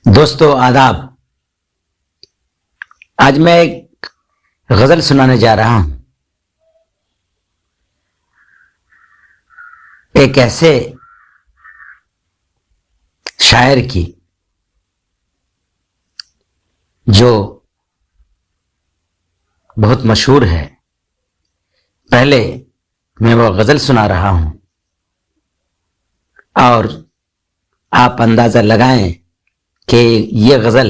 دوستو آداب. آج میں ایک غزل سنانے جا رہا ہوں. ایک ایسے شاعر کی جو بہت مشہور ہے. پہلے میں وہ غزل سنا رہا ہوں اور آپ اندازہ لگائیں کہ یہ غزل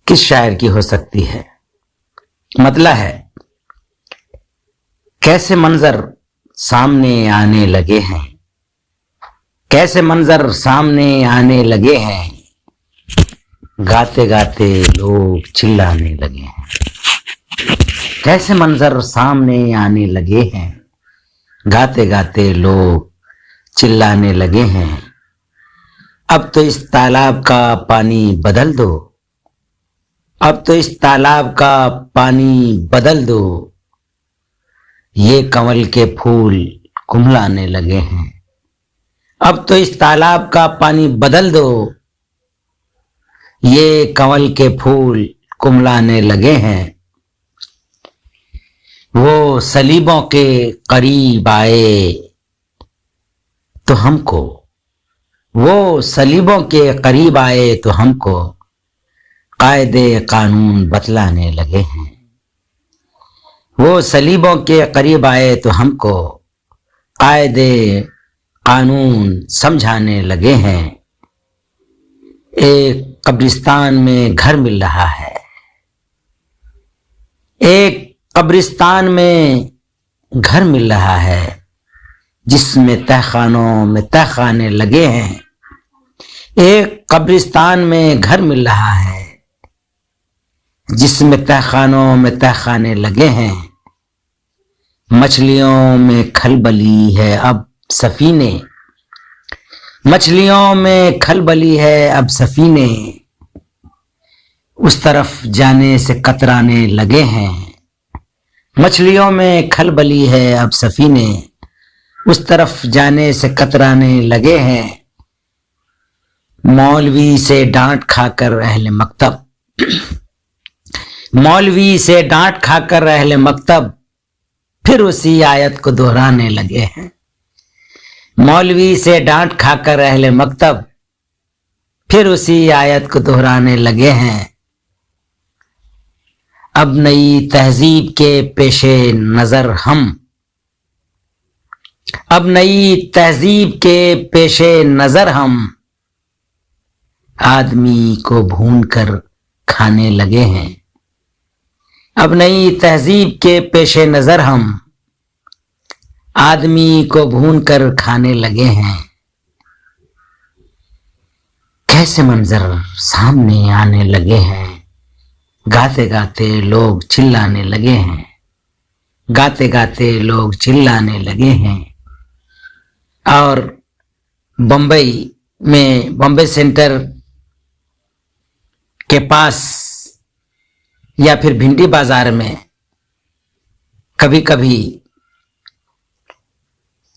کس شاعر کی ہو سکتی ہے. مطلب ہے کیسے منظر سامنے آنے لگے ہیں، کیسے منظر سامنے آنے لگے ہیں، گاتے گاتے لوگ چلانے لگے ہیں. کیسے منظر سامنے آنے لگے ہیں، گاتے گاتے لوگ چلانے لگے ہیں. اب تو اس تالاب کا پانی بدل دو، اب تو اس تالاب کا پانی بدل دو، یہ کنول کے پھول کملانے لگے ہیں. اب تو اس تالاب کا پانی بدل دو، یہ کنول کے پھول کملانے لگے ہیں. وہ صلیبوں کے قریب آئے تو ہم کو، وہ صلیبوں کے قریب آئے تو ہم کو قاعدے قانون بتلانے لگے ہیں. وہ صلیبوں کے قریب آئے تو ہم کو قاعدے قانون سمجھانے لگے ہیں. ایک قبرستان میں گھر مل رہا ہے، ایک قبرستان میں گھر مل رہا ہے، جس میں تہخانوں میں تہخانے لگے ہیں. ایک قبرستان میں گھر مل رہا ہے، جس میں تہخانوں میں تہخانے لگے ہیں. مچھلیوں میں کھلبلی ہے اب سفینے، مچھلیوں میں کھلبلی ہے اب سفینے، اس طرف جانے سے کترانے لگے ہیں. مچھلیوں میں کھلبلی ہے اب سفینے، اس طرف جانے سے کترانے لگے ہیں. مولوی سے ڈانٹ کھا کر اہل مکتب، مولوی سے ڈانٹ کھا کر اہل مکتب پھر اسی آیت کو دہرانے لگے ہیں. مولوی سے ڈانٹ کھا کر اہل مکتب پھر اسی آیت کو دہرانے لگے ہیں. اب نئی تہذیب کے پیش نظر ہم، اب نئی تہذیب کے پیش نظر ہم آدمی کو بھون کر کھانے لگے ہیں. اب نئی تہذیب کے پیش نظر ہم آدمی کو بھون کر کھانے لگے ہیں. کیسے منظر سامنے آنے لگے ہیں، گاتے گاتے لوگ چلانے لگے ہیں، گاتے گاتے لوگ چلانے لگے ہیں. اور بمبئی میں بمبئی سینٹر کے پاس یا پھر بھنڈی بازار میں کبھی کبھی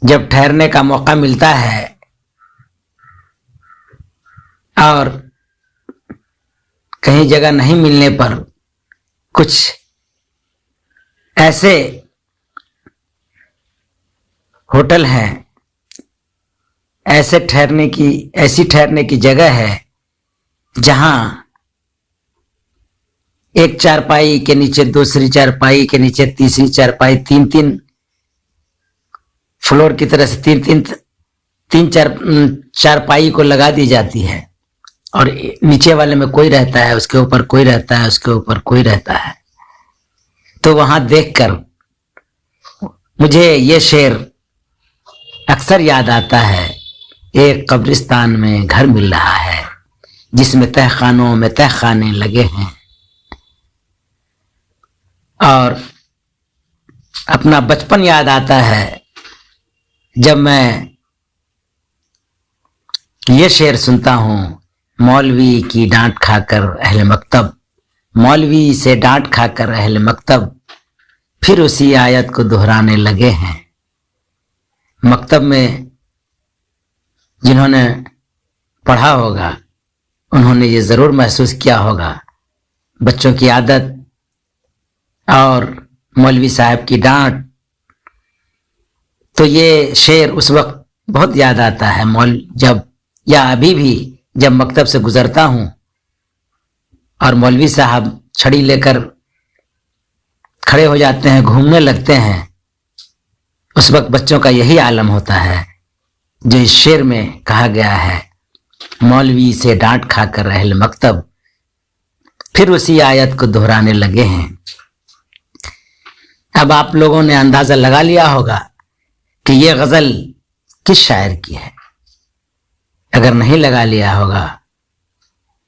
جب ٹھہرنے کا موقع ملتا ہے اور کہیں جگہ نہیں ملنے پر کچھ ایسے ہوٹل ہیں، ایسی ٹھہرنے کی جگہ ہے جہاں ایک چارپائی کے نیچے دوسری چارپائی کے نیچے تیسری چارپائی، تین فلور کی طرح سے تین چارپائی کو لگا دی جاتی ہے اور نیچے والے میں کوئی رہتا ہے، اس کے اوپر کوئی رہتا ہے، اس کے اوپر کوئی رہتا ہے. تو وہاں دیکھ کر مجھے یہ شعر اکثر یاد آتا ہے. ایک قبرستان میں گھر مل رہا ہے، جس میں تہخانوں میں تہخانے لگے ہیں. اور اپنا بچپن یاد آتا ہے جب میں یہ شعر سنتا ہوں. مولوی کی ڈانٹ کھا کر اہل مکتب، مولوی سے ڈانٹ کھا کر اہل مکتب پھر اسی آیت کو دہرانے لگے ہیں. مکتب میں جنہوں نے پڑھا ہوگا انہوں نے یہ ضرور محسوس کیا ہوگا، بچوں کی عادت اور مولوی صاحب کی ڈانٹ. تو یہ شعر اس وقت بہت یاد آتا ہے جب یا ابھی بھی جب مکتب سے گزرتا ہوں اور مولوی صاحب چھڑی لے کر کھڑے ہو جاتے ہیں، گھومنے لگتے ہیں. اس وقت بچوں کا یہی عالم ہوتا ہے جو اس شعر میں کہا گیا ہے، مولوی سے ڈانٹ کھا کر اہل مکتب پھر اسی آیت کو دہرانے لگے ہیں. اب آپ لوگوں نے اندازہ لگا لیا ہوگا کہ یہ غزل کس شاعر کی ہے. اگر نہیں لگا لیا ہوگا،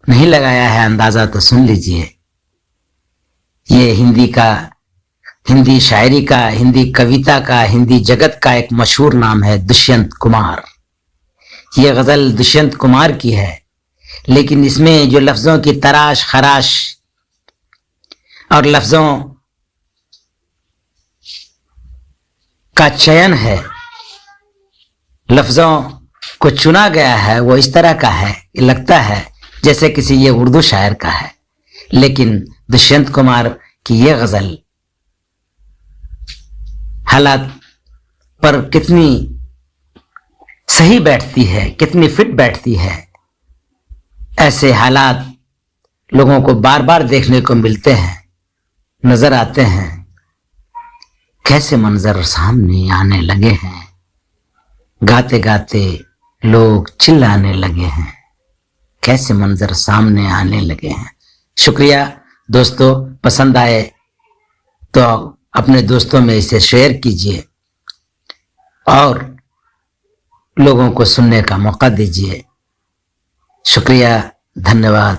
نہیں لگایا ہے اندازہ، تو سن لیجئے. یہ ہندی شاعری کا، ہندی کویتا کا، ہندی جگت کا ایک مشہور نام ہے دشینت کمار. یہ غزل دشینت کمار کی ہے، لیکن اس میں جو لفظوں کی تراش خراش اور لفظوں کا چین ہے، لفظوں کو چنا گیا ہے، وہ اس طرح کا ہے کہ لگتا ہے جیسے کسی یہ اردو شاعر کا ہے. لیکن دشینت کمار کی یہ غزل حالات پر کتنی صحیح بیٹھتی ہے، کتنی فٹ بیٹھتی ہے. ایسے حالات لوگوں کو بار بار دیکھنے کو ملتے ہیں، نظر آتے ہیں. کیسے منظر سامنے آنے لگے ہیں، گاتے گاتے لوگ چلانے لگے ہیں. کیسے منظر سامنے آنے لگے ہیں. شکریہ دوستو، پسند آئے تو اپنے دوستوں میں اسے شیئر کیجئے اور لوگوں کو سننے کا موقع دیجئے. شکریہ، دھنیہ واد.